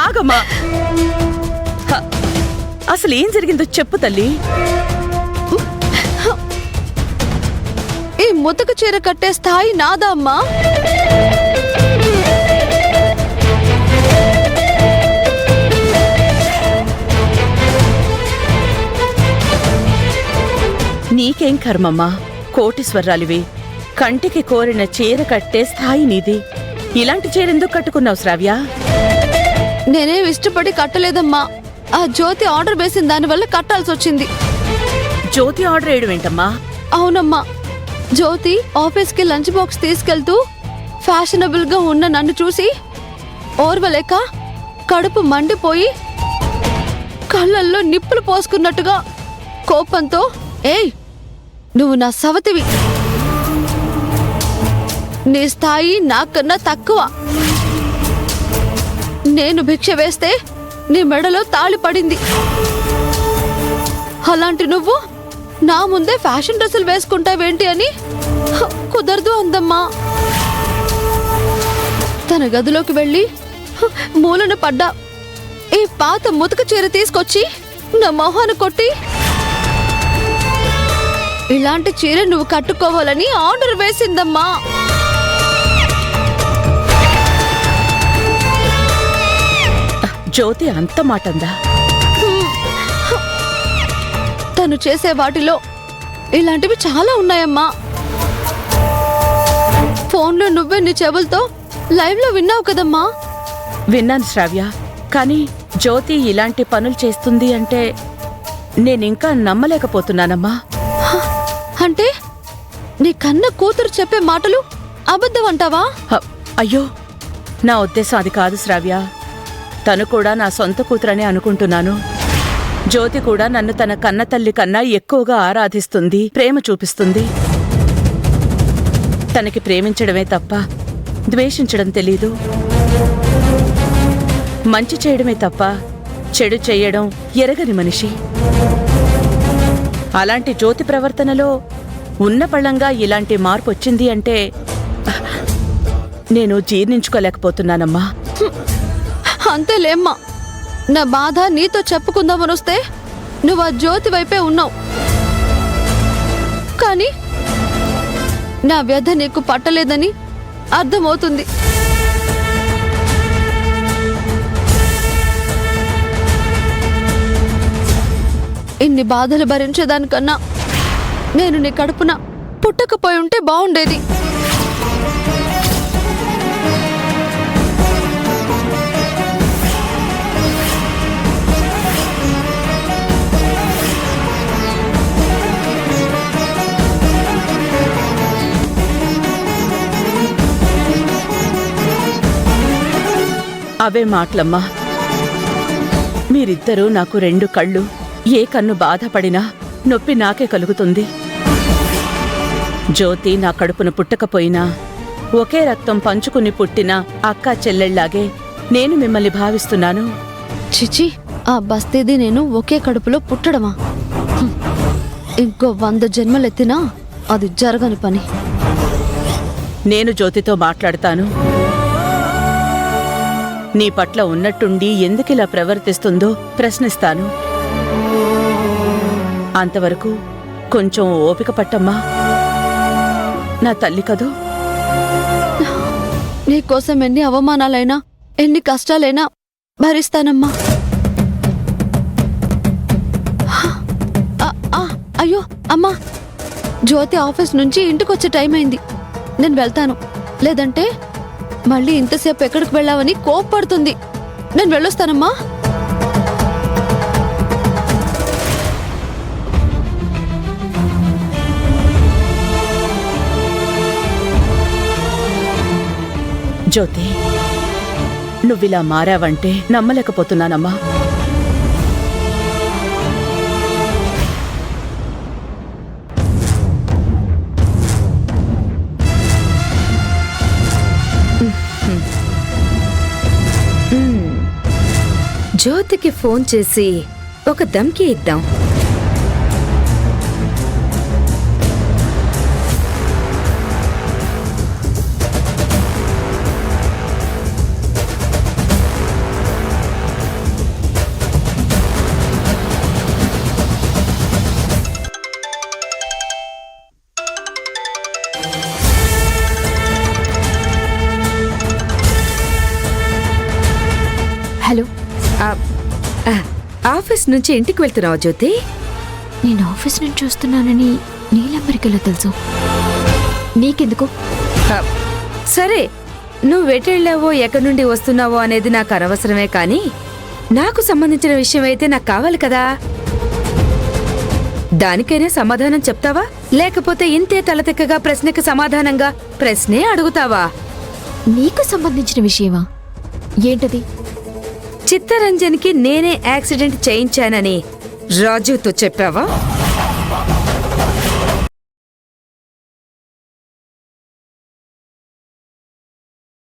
ఆగమ్మా. అసలు ఏం జరిగిందో చెప్పు తల్లి. ఈ ముతక చీర కట్టే స్థాయి నాదా అమ్మా? నీకేం కర్మమ్మా, కోటీశ్వరాలివి. కంటికి కోరిన చీర కట్టే స్థాయి నీది. ఇలాంటి చీరెందుకు కట్టుకున్నావు శ్రావ్య? నేనేం ఇష్టపడి కట్టలేదమ్మా. ఆ జ్యోతి ఆర్డర్ వేసిన దానివల్ల కట్టాల్సి వచ్చింది. జ్యోతి ఆర్డర్ వేయడం ఏంటమ్మా? అవునమ్మా, జ్యోతి ఆఫీస్కి లంచ్ బాక్స్ తీసుకెళ్తూ ఫ్యాషనబుల్ గా ఉన్న నన్ను చూసి ఓర్వలేక కడుపు మండిపోయి కళ్ళల్లో నిప్పులు పోసుకున్నట్టుగా కోపంతో, ఏయ్ నువ్వు నా సవతివి, నీ స్థాయి నాకన్నా తక్కువ, నేను భిక్ష వేస్తే నీ మెడలో తాళి పడింది, అలాంటి నువ్వు నా ముందే ఫ్యాషన్ డ్రెస్సులు వేసుకుంటావేంటి అని కుదరదు అందమ్మా. తన గదిలోకి వెళ్ళి మూలన పడ్డా ఈ పాత ముతక చీర తీసుకొచ్చి నా మొహాన్ని కొట్టి, ఇలాంటి చీర నువ్వు కట్టుకోవాలని ఆర్డర్ వేసిందమ్మా. జ్యోతి అంత మాటందా? తను చేసే వాటిలో ఇలాంటివి చాలా ఉన్నాయమ్మా. ఫోన్లో నువ్వే నీ చెవులతో లైవ్ లో విన్నావు కదమ్మా. విన్నాను శ్రావ్య, కానీ జ్యోతి ఇలాంటి పనులు చేస్తుంది అంటే నేనింకా నమ్మలేకపోతున్నానమ్మా. అంటే నీ కన్న కూతురు చెప్పే మాటలు అబద్ధం అంటావా? అయ్యో, నా ఉద్దేశం అది కాదు శ్రావ్య. తను కూడా నా సొంత కూతురనే అనుకుంటున్నాను. జ్యోతి కూడా నన్ను తన కన్న తల్లి కన్నా ఎక్కువగా ఆరాధిస్తుంది, ప్రేమ చూపిస్తుంది. తనకి ప్రేమించడమే తప్ప ద్వేషించడం తెలీదు. మంచి చేయడమే తప్ప చెడు చెయ్యడం ఎరగని మనిషి. అలాంటి జ్యోతి ప్రవర్తనలో ఉన్న పళ్ళంగా ఇలాంటి మార్పు వచ్చింది అంటే నేను జీర్ణించుకోలేకపోతున్నానమ్మా. అంతేలేమ్మా, నా బాధ నీతో చెప్పుకుందామనొస్తే నువ్వు ఆ జ్యోతి వైపే ఉన్నావు. కానీ నా వ్యధ నీకు పట్టలేదని అర్థమవుతుంది. ఇన్ని బాధలు భరించేదానికన్నా నేను నీ కడుపున పుట్టకపోయి ఉంటే బాగుండేది. అవే మాటలమ్మా. మీరిద్దరూ నాకు రెండు కళ్ళు. ఏ కన్ను బాధపడినా నొప్పి నాకే కలుగుతుంది. జ్యోతి నా కడుపును పుట్టకపోయినా ఒకే రక్తం పంచుకుని పుట్టిన అక్కా చెల్లెళ్లాగే నేను మిమ్మల్ని భావిస్తున్నాను. చిచి, ఆ బస్తీది నేను ఒకే కడుపులో పుట్టడమా? ఇంకో 100 జన్మలెత్తినా అది జరగని పని. నేను జ్యోతితో మాట్లాడతాను. నీ పట్ల ఉన్నట్టుండి ఎందుకిలా ప్రవర్తిస్తుందో ప్రశ్నిస్తాను. అంతవరకు కొంచెం ఓపిక పట్టమ్మా. నా తల్లి కదూ. నీకోసం ఎన్ని అవమానాలైనా ఎన్ని కష్టాలైనా భరిస్తానమ్మా. అయ్యో అమ్మా, జ్యోతి ఆఫీస్ నుంచి ఇంటికొచ్చే టైం అయింది. నేను వెళ్తాను, లేదంటే మళ్ళీ ఇంతసేపు ఎక్కడికి వెళ్ళావని కోప్పడుతుంది. నేను వెళ్ళొస్తానమ్మా. జ్యోతి, నువ్విలా మారావంటే నమ్మలేకపోతున్నానమ్మా. జ్యోతికి ఫోన్ చేసి ఒక ధమ్కి ఇద్దాం. ఆఫీస్ నుంచి ఇంటికి వెళ్తున్నావా జ్యోతి? నేను ఆఫీస్ నుంచి వస్తున్నానని నీలెవ్వరికెలా తెలుసు? నీకెందుకు? ఆ, సరే, నువ్వు వెటెళ్ళావో ఎక్కడి నుండి వస్తున్నావో అనేది నాకు అనవసరమే, కానీ నాకు సంబంధించిన విషయం అయితే నాకు కావాలి కదా. దానికైనా సమాధానం చెప్తావా, లేకపోతే ఇంతే తలతెక్కగా ప్రశ్నకి సమాధానంగా ప్రశ్నే అడుగుతావా? నీకు సంబంధించిన విషయమా? ఏంటది? చిత్తరంజన్కి నేనే యాక్సిడెంట్ చేయించానని రాజుతో చెప్పావా?